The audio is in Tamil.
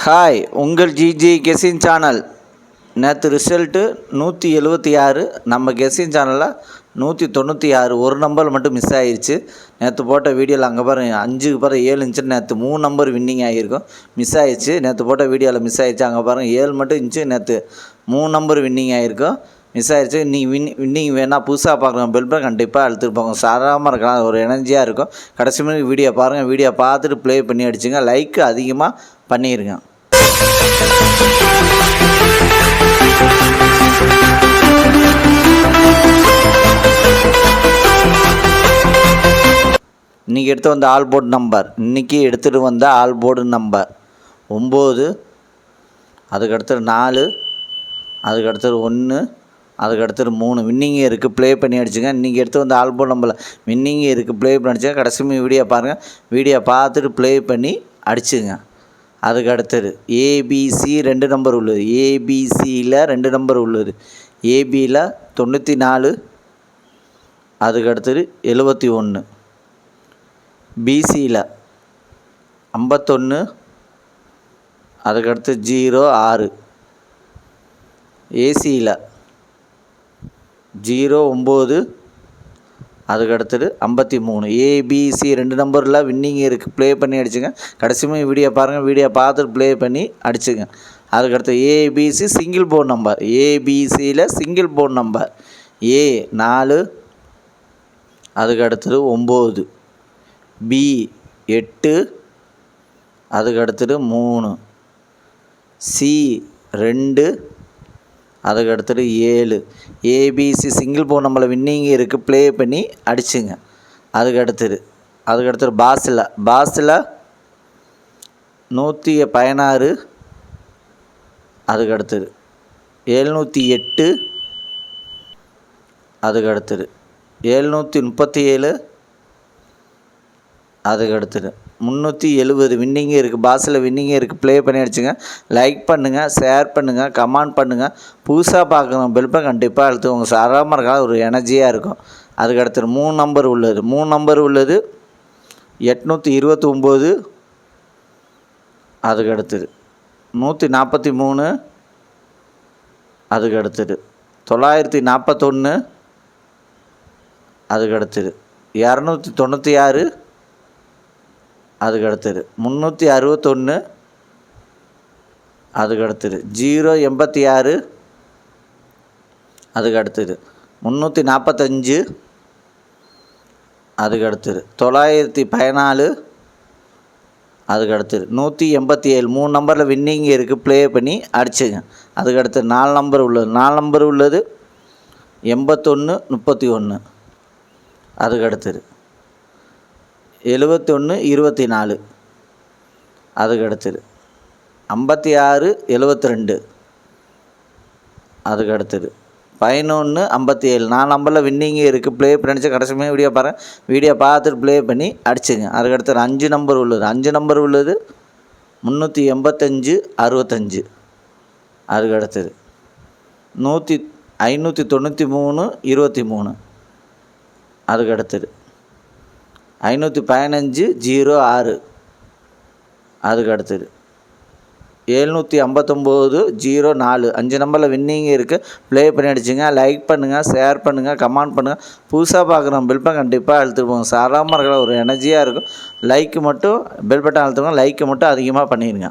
ஹாய், உங்கள் ஜிஜி கெஸ்ஸிங் சேனல். நேற்று ரிசல்ட்டு 176. நம்ம கெஸ்ஸிங் சேனலில் 196. ஒரு நம்பர் மட்டும் மிஸ் ஆகிருச்சு. நேற்று போட்ட வீடியோவில் அங்கே பாருங்கள் 5க்கு பாருங்கள் 7 இருந்துச்சு. நேற்று 3 நம்பர் வின்னிங் ஆகியிருக்கும், மிஸ் ஆகிடுச்சு. நேற்று போட்ட வீடியோவில் மிஸ் ஆகிடுச்சு. அங்கே பாருங்கள் 7 மட்டும் இருந்துச்சு. நேற்று 3 நம்பர் வின்னிங் ஆகிருக்கும், மிஸ் ஆகிடுச்சு. நீங்கள் வின்னிங் வேணால் புதுசாக பார்க்குறோம் பெல் பட்டன் கண்டிப்பாக அழுத்திருப்பாங்க. சாராமல் இருக்கலாம், ஒரு எனர்ஜியாக இருக்கும். கடைசி மணி வீடியோ பாருங்கள். வீடியோ பார்த்துட்டு ப்ளே பண்ணி அடிச்சுங்க. லைக்கு அதிகமாக பண்ணிடுங்க. இன்றைக்கி எடுத்து வந்த ஆல் போர்டு நம்பர், இன்றைக்கி எடுத்துகிட்டு வந்த ஆல் போர்டு நம்பர் 9, அதுக்கடுத்து 4, அதுக்கடுத்து 1, அதுக்கடுத்து 3 வின்னிங்கே இருக்குது. ப்ளே பண்ணி அடிச்சுங்க. இன்றைக்கி எடுத்து வந்த ஆல் போர்டு நம்பரில் வின்னிங்கே இருக்குது, ப்ளே பண்ணி அடிச்சுங்க. கடைசி வீடியோ பாருங்கள். வீடியோ பார்த்துட்டு ப்ளே பண்ணி அடிச்சுங்க. அதுக்கு அடுத்தது ஏபிசி 2 நம்பர் உள்ளது. ஏபிசியில் 2 நம்பர் உள்ளது. ஏபியில் 94, அதுக்கு அடுத்தது 71, பிசியில் 51, அதுக்கடுத்து 06, ஏசியில் 09, அதுக்கடுத்தது 53. ஏபிசி 2 நம்பரில் வின்னிங் இருக்குது, ப்ளே பண்ணி அடிச்சுங்க. கடைசியுமே வீடியோ பாருங்கள். வீடியோ பார்த்துட்டு ப்ளே பண்ணி அடிச்சுங்க. அதுக்கடுத்து ஏபிசி சிங்கிள் போர்டு நம்பர். ஏபிசியில் சிங்கிள் போர்டு நம்பர் ஏ 4, அதுக்கடுத்தது 9, பி 8, அதுக்கடுத்தது 3, சி 2, அதுக்கடுத்தது 7. ஏபிசி சிங்கிள் போர்டு நம்பரில் வின்னிங் இருக்குது, ப்ளே பண்ணி அடிச்சுங்க. அதுக்கடுத்தது பாஸில் 116, அதுக்கடுத்தது 708, அதுக்கடுத்தது 737, அதுக்கடுத்தது 370 வின்னிங்கே இருக்குது. பாஸில் வின்னிங்கே இருக்குது, ப்ளே பண்ணி அடிச்சுங்க. லைக் பண்ணுங்கள், ஷேர் பண்ணுங்கள், கமெண்ட் பண்ணுங்கள். புதுசாக பார்க்குறோம் பெல் பட்டன் கண்டிப்பாக அழுத்து. உங்கள் சாராமல் இருக்காது, ஒரு எனர்ஜியாக இருக்கும். அதுக்கடுத்தது 3 நம்பர் உள்ளது. 3 நம்பர் உள்ளது 829, அதுக்கடுத்தது 143, அதுக்கடுத்தது 941, அதுக்கடுத்தது 296, அதுக்கடுத்தது 361, அதுக்கடுத்தது 086, அதுக்கடுத்தது 345, அதுக்கடுத்தது 914, அதுக்கடுத்தது 187. 3 நம்பரில் வின்னிங் இருக்குது, ப்ளே பண்ணி அடிச்சுங்க. அதுக்கடுத்து 4 நம்பர் உள்ளது. 4 நம்பர் உள்ளது 81, 31, அதுக்கடுத்தது 71, 24, அதுக்கடுத்தது 56, 72, அதுக்கடுத்தது 11, 57. 4 நம்பரில் வின்னிங்கே இருக்குது, ப்ளே பண்ணி அடிச்சு. கடைசியுமே வீடியோ பாருங்கள். வீடியோ பார்த்துட்டு ப்ளே பண்ணி அடிச்சுங்க. அதுக்கடுத்து 5 நம்பர் உள்ளது. 5 நம்பர் உள்ளது 385, 65, அதுக்கடுத்தது 593, 23, அதுக்கடுத்தது 515, 06, அதுக்கடுத்தது 759, 04. 5 நம்பரில் வின்னிங் இருக்குது, ப்ளே பண்ணி அடிச்சுங்க. லைக் பண்ணுங்கள், ஷேர் பண்ணுங்கள், கமெண்ட் பண்ணுங்கள். புதுசாக பார்க்குறோம் பெல் பட்டன் கண்டிப்பாக அழுத்துருப்போம். சாராமல் இருக்கிற ஒரு எனர்ஜியாக இருக்கும். லைக்கு மட்டும் பெல் பட்டன் அழுத்துங்க. லைக்கு மட்டும் அதிகமாக பண்ணிடுங்க.